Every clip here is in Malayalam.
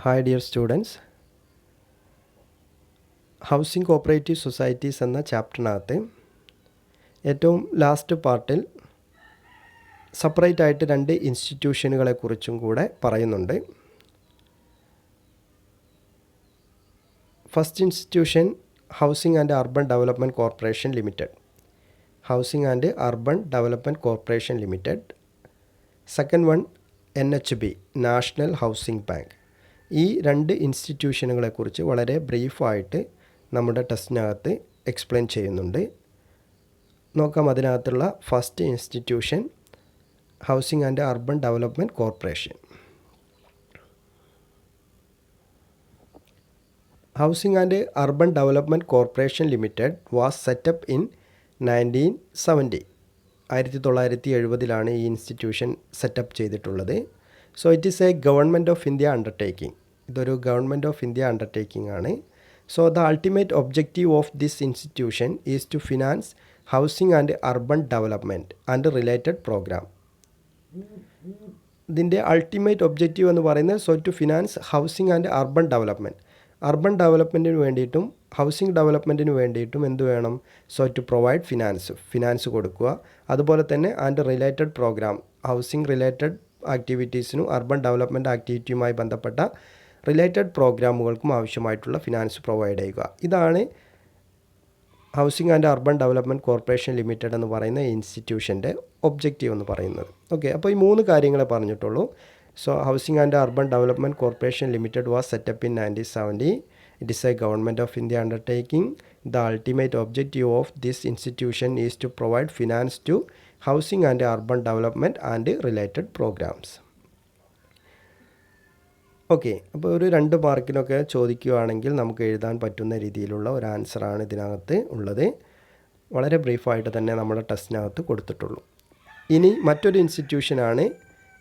Hi dear students, housing cooperative societies എന്ന ചാപ്റ്ററിനകത്ത് ഏറ്റവും ലാസ്റ്റ് പാർട്ടിൽ സെപ്പറേറ്റ് ആയിട്ട് രണ്ട് ഇൻസ്റ്റിറ്റ്യൂഷനുകളെക്കുറിച്ചും കൂടെ പറയുന്നുണ്ട്. First institution housing and urban development corporation limited, housing and urban development corporation limited. Second one NHB, national housing bank. ഈ രണ്ട് ഇൻസ്റ്റിറ്റ്യൂഷനുകളെക്കുറിച്ച് വളരെ ബ്രീഫായിട്ട് നമ്മുടെ ടെസ്റ്റിനകത്ത് എക്സ്പ്ലെയിൻ ചെയ്യുന്നുണ്ട്. നോക്കാം. അതിനകത്തുള്ള first institution housing and urban development corporation. Housing and urban development corporation limited was set up in 1970. 1970 ഈ ഇൻസ്റ്റിറ്റ്യൂഷൻ സെറ്റപ്പ് ചെയ്തിട്ടുള്ളത്. So it is a government of India undertaking. ഇതൊരു ഗവൺമെൻറ് ഓഫ് ഇന്ത്യ അണ്ടർടേക്കിംഗ് ആണ്. So the ultimate objective of this institution is to finance housing and urban development and related program. ഇതിൻ്റെ അൾട്ടിമേറ്റ് ഒബ്ജക്റ്റീവ് എന്ന് പറയുന്നത് to finance housing and urban development. Urban ഡെവലപ്മെൻറ്റിന് വേണ്ടിയിട്ടും ഹൗസിംഗ് ഡെവലപ്മെൻറ്റിന് വേണ്ടിയിട്ടും എന്ത് വേണം? ടു പ്രൊവൈഡ് ഫിനാൻസ് കൊടുക്കുക. അതുപോലെ തന്നെ and related program, housing related ആക്ടിവിറ്റീസിനും അർബൻ ഡെവലപ്മെൻറ്റ് ആക്ടിവിറ്റിയുമായി ബന്ധപ്പെട്ട റിലേറ്റഡ് പ്രോഗ്രാമുകൾക്കും ആവശ്യമായിട്ടുള്ള ഫിനാൻസ് പ്രൊവൈഡ് ചെയ്യുക. ഇതാണ് housing and urban development corporation limited എന്ന് പറയുന്ന ഇൻസ്റ്റിറ്റ്യൂഷൻ്റെ ഒബ്ജക്റ്റീവ് എന്ന് പറയുന്നത്. ഓക്കെ, അപ്പോൾ ഈ മൂന്ന് കാര്യങ്ങളെ പറഞ്ഞിട്ടുള്ളൂ. So Housing and Urban Development Corporation Limited was set up in 1970. It is a government of India undertaking. The ultimate objective of this institution is to provide finance to housing and urban development and related programs. Okay, അപ്പോൾ ഒരു 2 മാർക്കിനൊക്കെ ചോദിക്കുകയാണെങ്കിൽ നമുക്ക് എഴുതാൻ പറ്റുന്ന രീതിയിലുള്ള ഒരു ആൻസറാണ് ഇതിനകത്ത് ഉള്ളത്. വളരെ ബ്രീഫായിട്ട് തന്നെ നമ്മുടെ ടെസ്റ്റിനകത്ത് കൊടുത്തിട്ടുള്ളൂ. ഇനി മറ്റൊരു ഇൻസ്റ്റിറ്റ്യൂഷനാണ്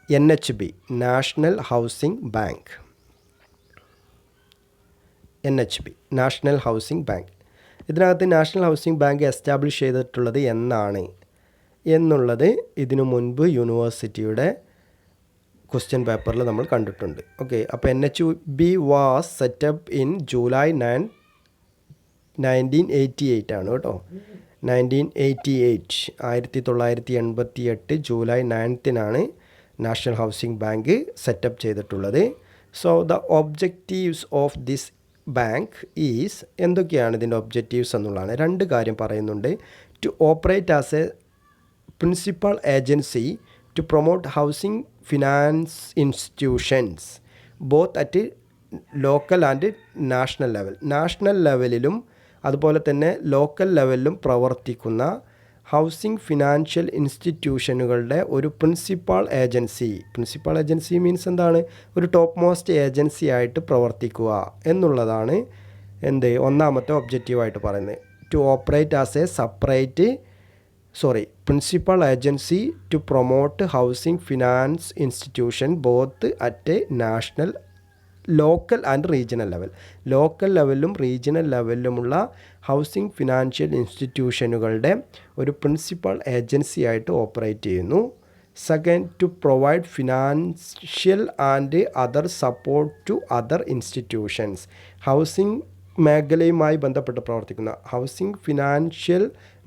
NHB, national housing bank. NHB, national housing bank. ഇതിനകത്ത് നാഷണൽ ഹൗസിംഗ് ബാങ്ക് എസ്റ്റാബ്ലിഷ് ചെയ്തിട്ടുള്ളത് എന്നാണ് എന്നുള്ളത് ഇതിനു മുൻപ് യൂണിവേഴ്സിറ്റിയുടെ ക്വസ്റ്റ്യൻ പേപ്പറിൽ നമ്മൾ കണ്ടിട്ടുണ്ട്. ഓക്കെ, അപ്പോൾ NHB was set up in July 1988 ആണ് കേട്ടോ. 1988, 1988 July 9 national housing bank set up ചെയ്തിട്ടുള്ളത്. So the objectives of this bank is, എന്തൊക്കെയാണ് ഇതിൻ്റെ ഒബ്ജക്റ്റീവ്സ് എന്നുള്ളതാണ്. 2 കാര്യം പറയുന്നുണ്ട്. To operate as a principal agency to promote housing finance institutions both at local and national level. National ലെവലിലും അതുപോലെ തന്നെ ലോക്കൽ ലെവലിലും പ്രവർത്തിക്കുന്ന ഹൗസിംഗ് ഫിനാൻഷ്യൽ ഇൻസ്റ്റിറ്റ്യൂഷനുകളുടെ ഒരു പ്രിൻസിപ്പൽ ഏജൻസി മീൻസ് എന്താണ്? ഒരു ടോപ്പ് മോസ്റ്റ് ഏജൻസി ആയിട്ട് പ്രവർത്തിക്കുക എന്നുള്ളതാണ് ഒന്നാമത്തെ ഒബ്ജക്റ്റീവായിട്ട് പറയുന്നത്. To operate as a principal agency to promote housing finance institution both at national, local and regional level. Local ലെവലിലും റീജിയണൽ ലെവലിലുമുള്ള ഹൗസിംഗ് ഫിനാൻഷ്യൽ ഇൻസ്റ്റിറ്റ്യൂഷനുകളുടെ ഒരു പ്രിൻസിപ്പൽ ഏജൻസി ആയിട്ട് ഓപ്പറേറ്റ് ചെയ്യുന്നു. Second, to provide financial and other support to other institutions. Housing മേഖലയുമായി ബന്ധപ്പെട്ട് പ്രവർത്തിക്കുന്ന, ഹൗസിംഗ് ഫിനാൻഷ്യൽ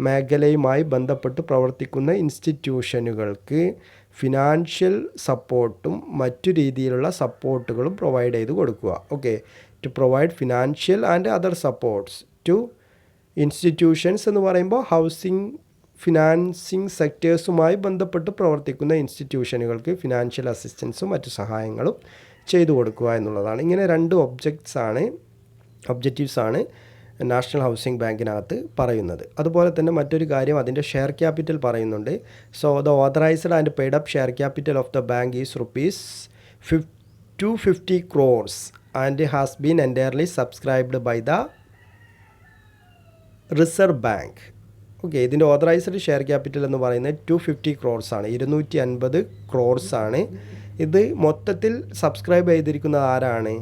മേഖലയുമായി ബന്ധപ്പെട്ട് പ്രവർത്തിക്കുന്ന ഇൻസ്റ്റിറ്റ്യൂഷനുകൾക്ക് ഫിനാൻഷ്യൽ സപ്പോർട്ടും മറ്റു രീതിയിലുള്ള സപ്പോർട്ടുകളും പ്രൊവൈഡ് ചെയ്ത് കൊടുക്കുക. Okay, to provide financial and other supports to institutions എന്ന് പറയുമ്പോൾ ഹൗസിംഗ് ഫിനാൻസിങ് സെക്ടേഴ്സുമായി ബന്ധപ്പെട്ട് പ്രവർത്തിക്കുന്ന ഇൻസ്റ്റിറ്റ്യൂഷനുകൾക്ക് ഫിനാൻഷ്യൽ അസിസ്റ്റൻസും മറ്റു സഹായങ്ങളും ചെയ്തു കൊടുക്കുക എന്നുള്ളതാണ്. ഇങ്ങനെ 2 ഒബ്ജക്റ്റീവ്സ് ആണ് നാഷണൽ ഹൗസിംഗ് ബാങ്കിനകത്ത് പറയുന്നത്. അതുപോലെ തന്നെ മറ്റൊരു കാര്യം, അതിൻ്റെ ഷെയർ ക്യാപിറ്റൽ പറയുന്നുണ്ട്. So the authorised and paid up share capital of the bank is ₹250 crores and has been entirely subscribed by the reserve bank. Okay, ഇതിൻ്റെ ഓതറൈസ്ഡ് ഷെയർ ക്യാപിറ്റൽ എന്ന് പറയുന്നത് 250 crores ആണ്, 250 crores ആണ്. ഇത് മൊത്തത്തിൽ സബ്സ്ക്രൈബ് ചെയ്തിരിക്കുന്നത് ആരാണ്?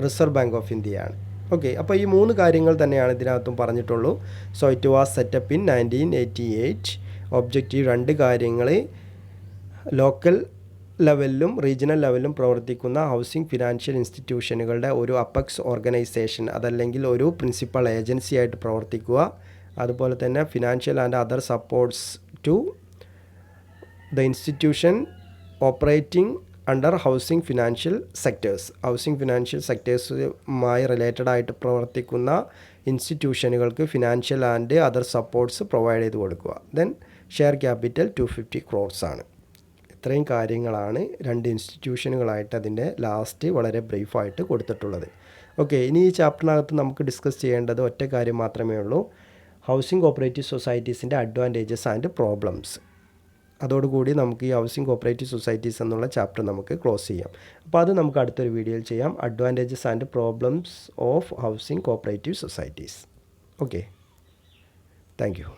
റിസർവ് ബാങ്ക് ഓഫ് ഇന്ത്യയാണ്. ഓക്കെ, അപ്പോൾ ഈ 3 കാര്യങ്ങൾ തന്നെയാണ് ഇതിനകത്തും പറഞ്ഞിട്ടുള്ളൂ. So it was set up in 1988. Objective 2 കാര്യങ്ങൾ ലോക്കൽ ലെവലിലും റീജിയണൽ ലെവലിലും പ്രവർത്തിക്കുന്ന ഹൗസിംഗ് ഫിനാൻഷ്യൽ ഇൻസ്റ്റിറ്റ്യൂഷനുകളുടെ ഒരു അപ്പെക്സ് ഓർഗനൈസേഷൻ അതല്ലെങ്കിൽ ഒരു പ്രിൻസിപ്പൽ ഏജൻസി ആയിട്ട് പ്രവർത്തിക്കുക. അതുപോലെ തന്നെ financial and other supports to the institution operating under housing financial sectors. Housing financial സെക്ടേഴ്സുമായി റിലേറ്റഡ് ആയിട്ട് പ്രവർത്തിക്കുന്ന ഇൻസ്റ്റിറ്റ്യൂഷനുകൾക്ക് financial and other supports provide ചെയ്ത് കൊടുക്കുക. ദെൻ ഷെയർ ക്യാപിറ്റൽ 250 crores ആണ്. ഇത്രയും കാര്യങ്ങളാണ് രണ്ട് ഇൻസ്റ്റിറ്റ്യൂഷനുകളായിട്ട് അതിൻ്റെ ലാസ്റ്റ് വളരെ ബ്രീഫായിട്ട് കൊടുത്തിട്ടുള്ളത്. ഓക്കെ, ഇനി ഈ ചാപ്റ്ററിനകത്ത് നമുക്ക് ഡിസ്കസ് ചെയ്യേണ്ടത് ഒറ്റ കാര്യം മാത്രമേ ഉള്ളൂ, ഹൗസിംഗ് കോപ്പറേറ്റീവ് സൊസൈറ്റീസിൻ്റെ അഡ്വാൻറ്റേജസ് ആൻഡ് പ്രോബ്ലംസ്. അതോടുകൂടി നമുക്ക് ഈ ഹൗസിംഗ് കോപ്പറേറ്റീവ് സൊസൈറ്റീസ് എന്നുള്ള ചാപ്റ്റർ നമുക്ക് ക്ലോസ് ചെയ്യാം. അപ്പോൾ അത് നമുക്ക് അടുത്തൊരു വീഡിയോയിൽ ചെയ്യാം, advantages and problems of housing cooperative societies. Okay, thank U.